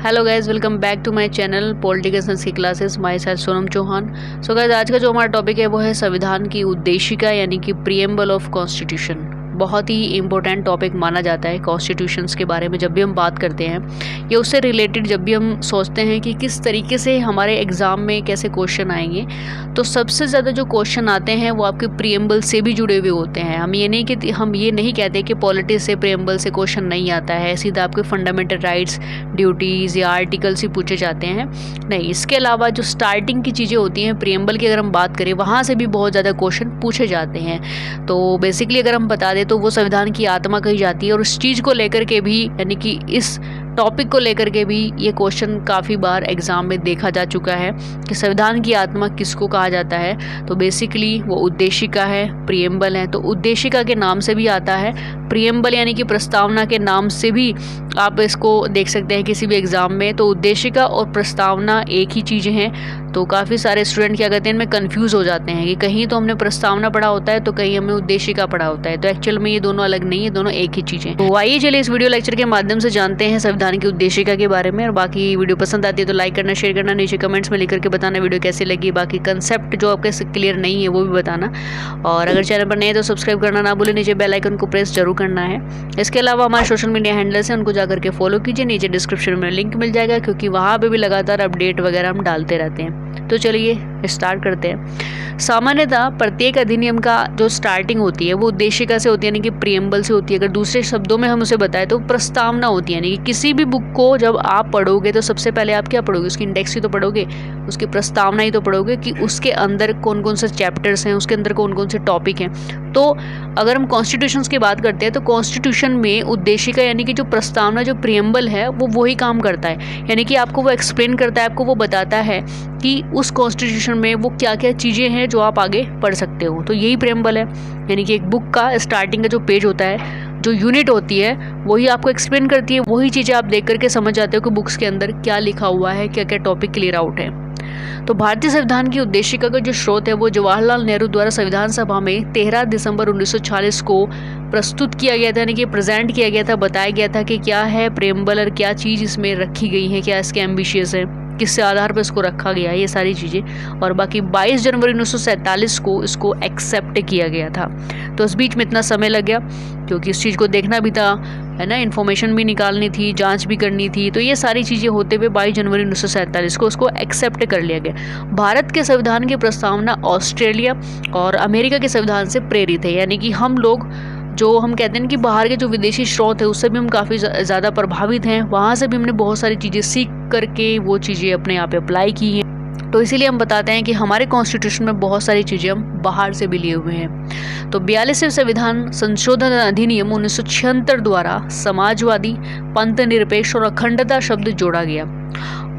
Hello guys, welcome back to my channel political science की classes. Myself Sonam Chauhan. So guys, आज का जो हमारा टॉपिक है वो है संविधान की उद्देशिका यानी कि प्रीएम्बल ऑफ कॉन्स्टिट्यूशन। बहुत ही इंपॉर्टेंट टॉपिक माना जाता है कॉन्स्टिट्यूशंस के बारे में। जब भी हम बात करते हैं या उससे रिलेटेड जब भी हम सोचते हैं कि किस तरीके से हमारे एग्ज़ाम में कैसे क्वेश्चन आएंगे, तो सबसे ज़्यादा जो क्वेश्चन आते हैं वो आपके प्रीएम्बल से भी जुड़े हुए होते हैं। हम ये नहीं कहते कि पॉलिटिक्स से प्रीएम्बल से क्वेश्चन नहीं आता है, सीधा आपके फंडामेंटल राइट्स, ड्यूटीज़ या आर्टिकल्स ही पूछे जाते हैं। नहीं, इसके अलावा जो स्टार्टिंग की चीज़ें होती हैं प्रीएम्बल की, अगर हम बात करें वहाँ से भी बहुत ज़्यादा क्वेश्चन पूछे जाते हैं। तो बेसिकली अगर हम बता दें तो वो संविधान की आत्मा कही जाती है, और उस चीज़ को लेकर के भी यानी कि इस टॉपिक को लेकर के भी ये क्वेश्चन काफ़ी बार एग्जाम में देखा जा चुका है कि संविधान की आत्मा किसको कहा जाता है। तो बेसिकली वो उद्देशिका है, प्रीएम्बल है। तो उद्देशिका के नाम से भी आता है, प्रीएम्बल यानी कि प्रस्तावना के नाम से भी आप इसको देख सकते हैं किसी भी एग्ज़ाम में। तो उद्देशिका और प्रस्तावना एक ही चीज़ें हैं। तो काफ़ी सारे स्टूडेंट क्या करते हैं, इनमें कन्फ्यूज़ हो जाते हैं कि कहीं तो हमने प्रस्तावना पढ़ा होता है तो कहीं हमने उद्देशिका पढ़ा होता है। तो एक्चुअल में ये दोनों अलग नहीं है, दोनों एक ही चीज़ें। तो आइए चलिए इस वीडियो लेक्चर के माध्यम से जानते हैं संविधान की उद्देशिका के बारे में। और बाकी वीडियो पसंद आती है तो लाइक करना, शेयर करना, नीचे कमेंट्स में लिख करके बताना वीडियो कैसी लगी। बाकी कंसेप्ट जो आपके क्लियर नहीं है वो भी बताना। और अगर चैनल पर नए हैं तो सब्सक्राइब करना ना भूलें, नीचे बेल आइकन को प्रेस जरूर करना है। इसके अलावा हमारे सोशल मीडिया हैंडल्स हैं, उनको जाकर के फॉलो कीजिए, नीचे डिस्क्रिप्शन में लिंक मिल जाएगा, क्योंकि वहाँ पे भी लगातार अपडेट वगैरह हम डालते रहते हैं। तो चलिए स्टार्ट करते हैं। सामान्यतः प्रत्येक अधिनियम का जो स्टार्टिंग होती है वो उद्देशिका से होती है, यानी कि प्रीएम्बल से होती है। अगर दूसरे शब्दों में हम उसे बताएं तो प्रस्तावना होती है। यानी कि किसी भी बुक को जब आप पढ़ोगे तो सबसे पहले आप क्या पढ़ोगे, उसकी इंडेक्स ही तो पढ़ोगे, उसकी प्रस्तावना ही तो पढ़ोगे कि उसके अंदर कौन कौन से चैप्टर्स हैं, उसके अंदर कौन कौन से टॉपिक हैं। तो अगर हम कॉन्स्टिट्यूशन की बात करते हैं तो कॉन्स्टिट्यूशन में उद्देशिका यानी कि जो प्रस्तावना, जो प्रीएम्बल है, वो वही काम करता है। यानी कि आपको वो एक्सप्लेन करता है, आपको वो बताता है कि उस कॉन्स्टिट्यूशन में वो क्या क्या चीज़ें हैं जो आप आगे पढ़ सकते हो। तो यही प्रीएम्बल है। यानी कि एक बुक का स्टार्टिंग का जो पेज होता है, जो यूनिट होती है, वही आपको एक्सप्लेन करती है। वही चीज़ें आप देख करके समझ जाते हो कि बुक्स के अंदर क्या लिखा हुआ है, क्या क्या टॉपिक क्लियर आउट है। तो भारतीय संविधान की उद्देशिका का जो स्रोत है वो जवाहरलाल नेहरू द्वारा संविधान सभा में 13 दिसंबर 1946 को प्रस्तुत किया गया था, यानी कि प्रेजेंट किया गया था, बताया गया था कि क्या है प्रीएम्बल और क्या चीज़ इसमें रखी गई है, क्या इसके एम्बिशियस है, किस आधार पर इसको रखा गया है, ये सारी चीज़ें। और बाकी 22 जनवरी 1947 को इसको एक्सेप्ट किया गया था। तो इस बीच में इतना समय लग गया क्योंकि इस चीज़ को देखना भी था, है ना, इन्फॉर्मेशन भी निकालनी थी, जांच भी करनी थी। तो ये सारी चीज़ें होते हुए 22 जनवरी 1947 को उसको एक्सेप्ट कर लिया गया। भारत के संविधान की प्रस्तावना ऑस्ट्रेलिया और अमेरिका के संविधान से प्रेरित है। यानी कि हम लोग जो हम कहते हैं कि बाहर के जो विदेशी स्रोत है उससे भी हम काफ़ी ज़्यादा प्रभावित हैं। वहाँ से भी हमने बहुत सारी चीज़ें सीख करके वो चीज़ें अपने यहाँ पे अप्लाई की हैं। तो इसीलिए हम बताते हैं कि हमारे कॉन्स्टिट्यूशन में बहुत सारी चीज़ें हम बाहर से भी लिए हुए हैं। तो 42वें संविधान संशोधन अधिनियम 1976 द्वारा समाजवादी, पंथ निरपेक्ष और अखंडता शब्द जोड़ा गया।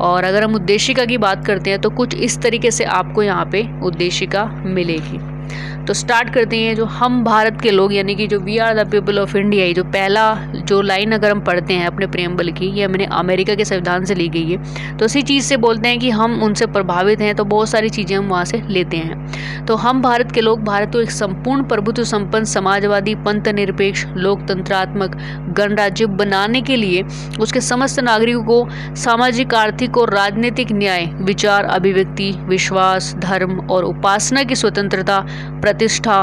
और अगर हम उद्देशिका की बात करते हैं तो कुछ इस तरीके से आपको यहाँ पे उद्देशिका मिलेगी। तो स्टार्ट करते हैं। जो हम भारत के लोग यानी कि जो we are the people of India, ये जो पहला जो लाइन अगर हम पढ़ते हैं अपने प्रीएम्बल की, ये मैंने अमेरिका के संविधान से ली गई है। तो इसी चीज़ से बोलते हैं कि हम उनसे प्रभावित हैं, तो बहुत सारी चीज़ें हम वहाँ से लेते हैं। तो हम भारत के लोग भारत को एक संपूर्ण प्रभुत्व संपन्न समाजवादी, पंथ निरपेक्ष, लोकतंत्रात्मक गणराज्य बनाने के लिए उसके समस्त नागरिकों को सामाजिक, आर्थिक और राजनीतिक न्याय, विचार, अभिव्यक्ति, विश्वास, धर्म और उपासना की स्वतंत्रता, प्रतिष्ठा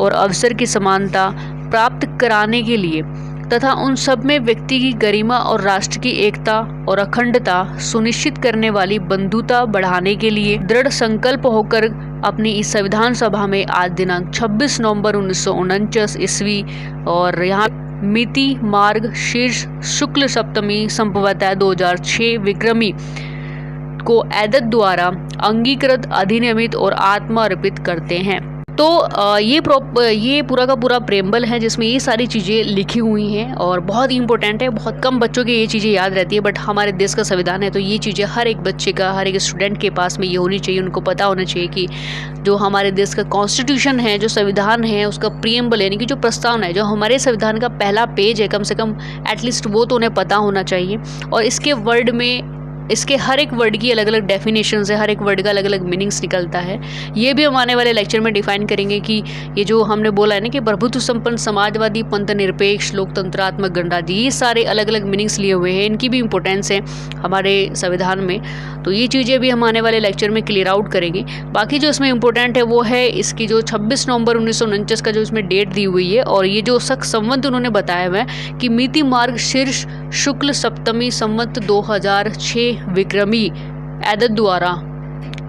और अवसर की समानता प्राप्त कराने के लिए तथा उन सब में व्यक्ति की गरिमा और राष्ट्र की एकता और अखंडता सुनिश्चित करने वाली बंधुता बढ़ाने के लिए दृढ़ संकल्प होकर अपनी इस संविधान सभा में आज दिनांक 26 नवंबर 1949 ईस्वी और यहाँ मिति मार्ग शीर्ष शुक्ल सप्तमी संभवतः 2006 विक्रमी को एदत द्वारा अंगीकृत, अधिनियमित और आत्मा अर्पित करते हैं। तो ये पूरा का पूरा प्रीएम्बल है जिसमें ये सारी चीज़ें लिखी हुई हैं और बहुत इंपॉर्टेंट है। बहुत कम बच्चों के ये चीज़ें याद रहती है, बट हमारे देश का संविधान है तो ये चीज़ें हर एक बच्चे का, हर एक स्टूडेंट के पास में ये होनी चाहिए। उनको पता होना चाहिए कि जो हमारे देश का कॉन्स्टिट्यूशन है, जो संविधान है, उसका प्रीएम्बल यानी कि जो प्रस्तावना है, जो हमारे संविधान का पहला पेज है, कम से कम एटलीस्ट वो तो उन्हें पता होना चाहिए। और इसके वर्ड में इसके हर एक वर्ड की अलग अलग डेफिनेशन है, हर एक वर्ड का अलग अलग मीनिंग्स निकलता है। ये भी हम आने वाले लेक्चर में डिफाइन करेंगे कि ये जो हमने बोला है ना कि प्रभुत्व संपन्न, समाजवादी, पंथ निरपेक्ष, लोकतंत्रात्मक, गणराज्य, ये सारे अलग अलग मीनिंग्स लिए हुए हैं, इनकी भी इंपॉर्टेंस है हमारे संविधान में। तो ये चीज़ें भी हम आने वाले लेक्चर में क्लियर आउट करेंगे। बाकी जो इसमें इंपॉर्टेंट है वो है इसकी जो 26 नवंबर 1949 का जो इसमें डेट दी हुई है, और ये जो संवत उन्होंने बताया हुआ है कि मिति मार्ग शीर्ष शुक्ल सप्तमी संवत 2006 विक्रमी ऐदत द्वारा।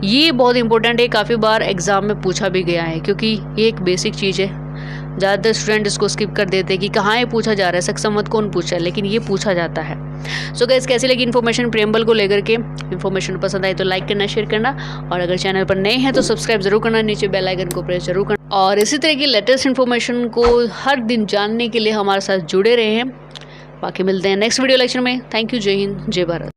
ये बहुत इंपॉर्टेंट है, काफ़ी बार एग्जाम में पूछा भी गया है, क्योंकि ये एक बेसिक चीज़ है। ज़्यादातर स्टूडेंट इसको स्किप कर देते हैं कि कहाँ ये पूछा जा रहा है, संवत कौन पूछा है, लेकिन ये पूछा जाता है। सो गाइस, कैसी लगी इन्फॉर्मेशन प्रियम्बल को लेकर के? इन्फॉर्मेशन पसंद आई तो लाइक करना, शेयर करना, और अगर चैनल पर नए हैं तो सब्सक्राइब जरूर करना, नीचे बेल आइकन को प्रेस जरूर करना, और इसी तरह की लेटेस्ट इन्फॉर्मेशन को हर दिन जानने के लिए हमारे साथ जुड़े रहे हैं। बाकी मिलते हैं नेक्स्ट वीडियो लेक्चर में। Thank you. जय हिंद, जय भारत।